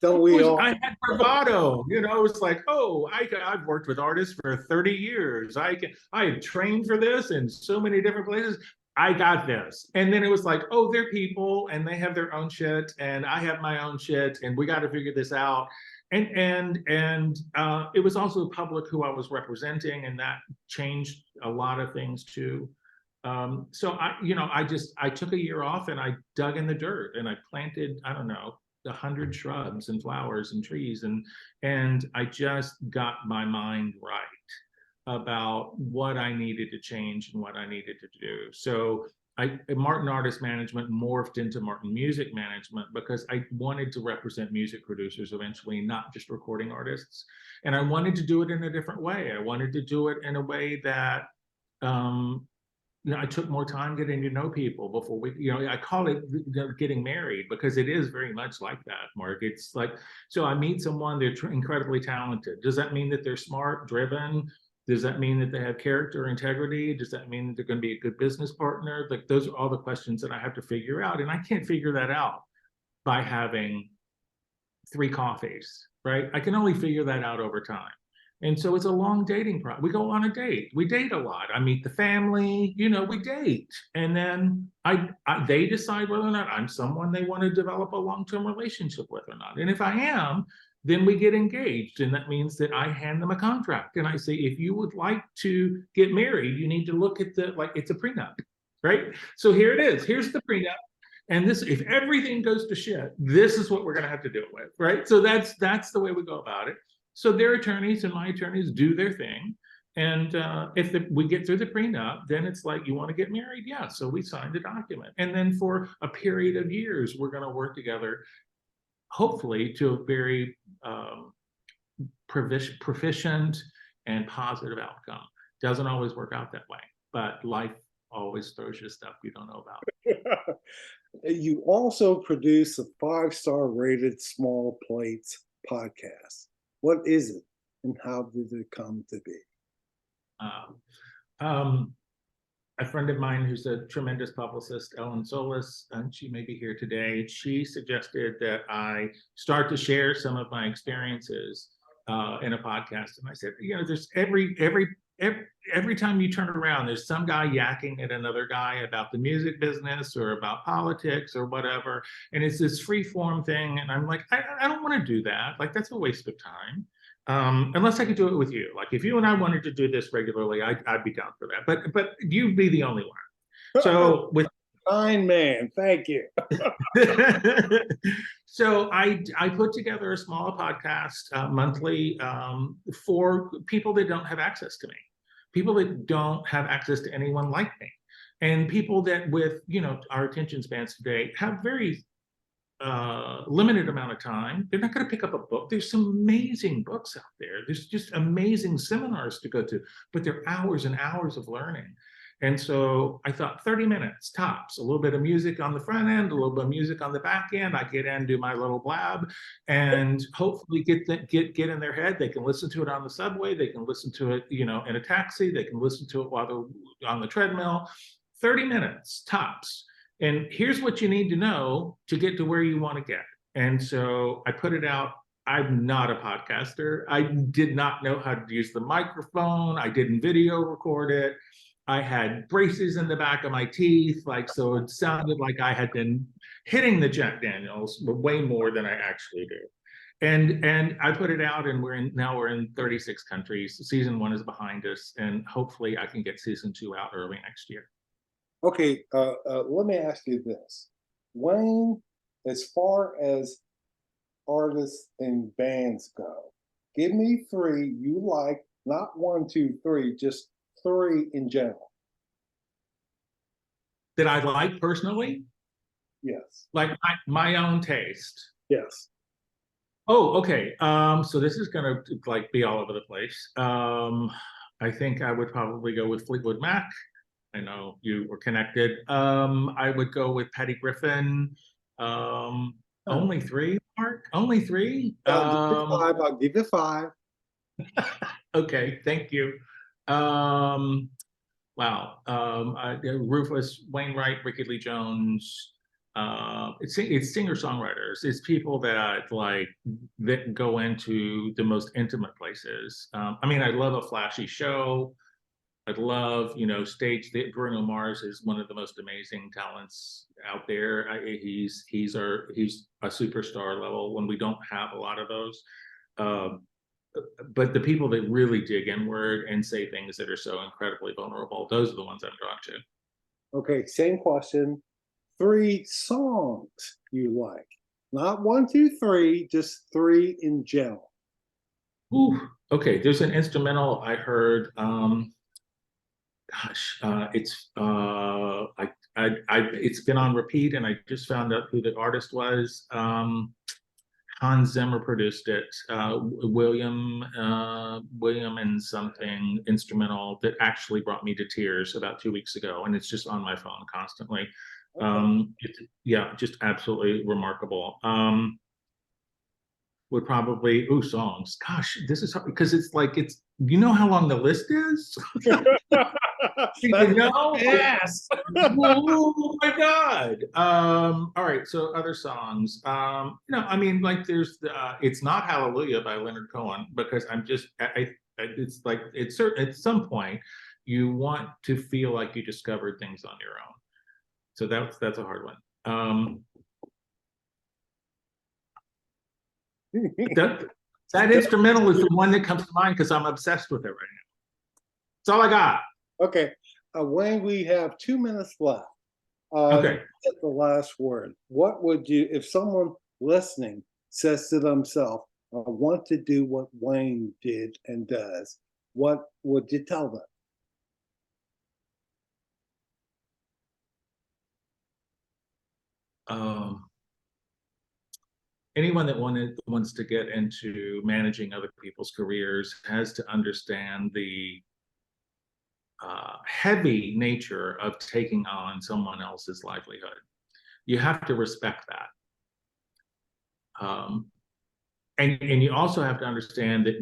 Speaker 2: Don't we all?
Speaker 3: I had bravado, it was like, oh, I've worked with artists for 30 years. I had trained for this in so many different places. I got this. And then it was like, oh, they're people and they have their own shit and I have my own shit and we got to figure this out. And it was also the public who I was representing, and that changed a lot of things too. So I took a year off and I dug in the dirt and I planted, I don't know, 100 shrubs and flowers and trees, and I just got my mind right about what I needed to change and what I needed to do. So Martin Artist Management morphed into Martin Music Management because I wanted to represent music producers eventually, not just recording artists. And I wanted to do it in a different way. I wanted to do it in a way that I took more time getting to know people before I call it getting married because it is very much like that, Mark. It's like, so I meet someone, they're incredibly talented. Does that mean that they're smart, driven? Does that mean that they have character, integrity? Does that mean that they're going to be a good business partner? Like, those are all the questions that I have to figure out. And I can't figure that out by having 3 coffees, right? I can only figure that out over time. And so it's a long dating process. We go on a date. We date a lot. I meet the family, we date. And then they decide whether or not I'm someone they want to develop a long-term relationship with or not. And if I am, then we get engaged. And that means that I hand them a contract. And I say, if you would like to get married, you need to look at it's a prenup, right? So here it is. Here's the prenup. And this, if everything goes to shit, this is what we're going to have to deal with, right? So that's the way we go about it. So their attorneys and my attorneys do their thing. And if we get through the prenup, then it's like, you want to get married? Yeah. So we signed a document. And then for a period of years, we're going to work together, hopefully to a very proficient and positive outcome. Doesn't always work out that way, but life always throws you stuff you don't know about.
Speaker 2: You also produce a 5-star rated Small Plates podcast. What is it and how did it come to be?
Speaker 3: A friend of mine who's a tremendous publicist, Ellen Solis, and she may be here today, she suggested that I start to share some of my experiences in a podcast. And I said, there's every time you turn around, there's some guy yakking at another guy about the music business or about politics or whatever. And it's this free form thing. And I'm like, I don't want to do that. Like, that's a waste of time. Unless I could do it with you. Like, if you and I wanted to do this regularly, I'd be down for that. But you'd be the only one. So with
Speaker 2: fine man, thank you.
Speaker 3: So I put together a small podcast monthly for people that don't have access to me, people that don't have access to anyone like me, and people that with our attention spans today have very limited amount of time. They're not going to pick up a book. There's some amazing books out there. There's just amazing seminars to go to, but they're hours and hours of learning. And so I thought 30 minutes tops, a little bit of music on the front end, a little bit of music on the back end. I get in, do my little blab, and hopefully get in their head. They can listen to it on the subway. They can listen to it, in a taxi. They can listen to it while they're on the treadmill. 30 minutes tops. And here's what you need to know to get to where you want to get. And so I put it out. I'm not a podcaster. I did not know how to use the microphone. I didn't video record it. I had braces in the back of my teeth, so it sounded like I had been hitting the Jack Daniels way more than I actually do. And I put it out, and we're in 36 countries. Season 1 is behind us, and hopefully I can get season 2 out early next year.
Speaker 2: Okay, let me ask you this. Wayne, as far as artists and bands go, give me 3 you like, not 1, 2, 3, just 3 in general.
Speaker 3: That I like personally?
Speaker 2: Yes.
Speaker 3: Like my own taste.
Speaker 2: Yes.
Speaker 3: Oh, okay. So this is gonna be all over the place. I think I would probably go with Fleetwood Mac. I know you were connected. I would go with Patty Griffin. Only 3, Mark? Only 3?
Speaker 2: I'll give you 5.
Speaker 3: Okay, thank you. Wow. Rufus Wainwright, Ricky Lee Jones. It's singer-songwriters. It's people that that go into the most intimate places. I love a flashy show. I'd love, stage. Bruno Mars is one of the most amazing talents out there. He's a superstar level when we don't have a lot of those. But the people that really dig inward and say things that are so incredibly vulnerable, those are the ones I'm drawn to.
Speaker 2: Okay, same question. 3 songs you like, not 1, 2, 3, just 3 in general.
Speaker 3: Ooh, okay, there's an instrumental I heard. It's been on repeat, and I just found out who the artist was. Hans Zimmer produced it. William and something instrumental that actually brought me to tears about 2 weeks ago, and it's just on my phone constantly. Okay. Just absolutely remarkable. Would probably songs. Gosh, this is hard because it's how long the list is? Yes. Oh my God. All right. So other songs. There's It's Not Hallelujah by Leonard Cohen, because it's certain at some point you want to feel like you discovered things on your own. So that's a hard one. That instrumental is the one that comes to mind because I'm obsessed with it right now. That's all I got.
Speaker 2: Okay. Wayne, we have 2 minutes left.
Speaker 3: Okay.
Speaker 2: The last word. What would you, if someone listening says to themselves, I want to do what Wayne did and does, what would you tell them?
Speaker 3: Anyone that wants to get into managing other people's careers has to understand the heavy nature of taking on someone else's livelihood. You have to respect that. And you also have to understand that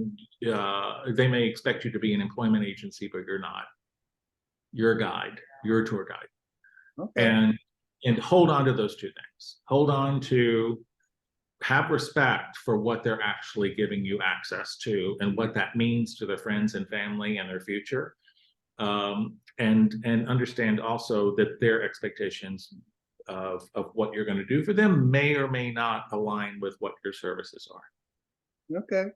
Speaker 3: they may expect you to be an employment agency, but you're not. You're a guide. You're a tour guide. Okay. And hold on to those 2 things. Hold on to have respect for what they're actually giving you access to and what that means to their friends and family and their future. And understand also that their expectations of what you're going to do for them may or may not align with what your services are.
Speaker 2: Okay.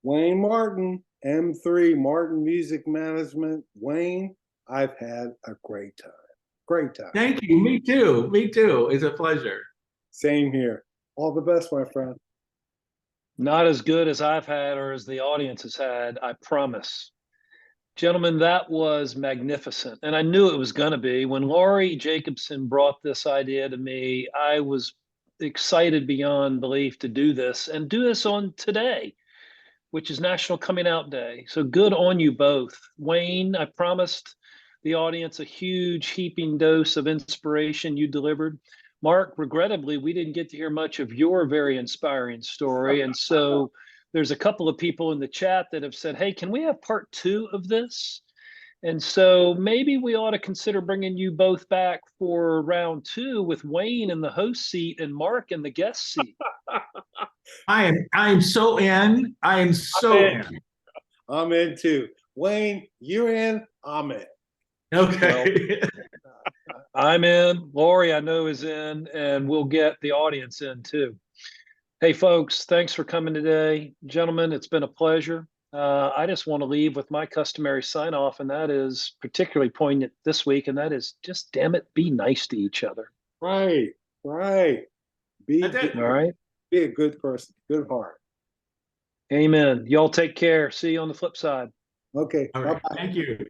Speaker 2: Wayne Martin, M3 Martin Music Management. Wayne, I've had a great time. Great time.
Speaker 3: Thank you. Me too. Me too. It's a pleasure.
Speaker 2: Same here. All the best, my friend.
Speaker 1: Not as good as I've had or as the audience has had, I promise. Gentlemen, that was magnificent. And I knew it was going to be. When Laurie Jacobson brought this idea to me, I was excited beyond belief to do this and do this on today, which is National Coming Out Day. So good on you both. Wayne, I promised the audience a huge heaping dose of inspiration you delivered. Mark, regrettably, we didn't get to hear much of your very inspiring story. And so there's a couple of people in the chat that have said, hey, can we have part 2 of this? And so maybe we ought to consider bringing you both back for round 2 with Wayne in the host seat and Mark in the guest seat.
Speaker 3: I am so in. I am so in.
Speaker 2: I'm in too. Wayne, you're in. I'm in.
Speaker 3: Okay.
Speaker 1: I'm in. Lori, I know, is in, and we'll get the audience in too. Hey, folks, thanks for coming today. Gentlemen, it's been a pleasure. I just want to leave with my customary sign off, and that is particularly poignant this week, and that is just damn it, be nice to each other.
Speaker 2: Right, right.
Speaker 3: That's it.
Speaker 1: All right.
Speaker 2: Be a good person, good heart.
Speaker 1: Amen. Y'all take care. See you on the flip side.
Speaker 2: Okay.
Speaker 3: All right.
Speaker 2: Bye-bye.
Speaker 3: Thank you.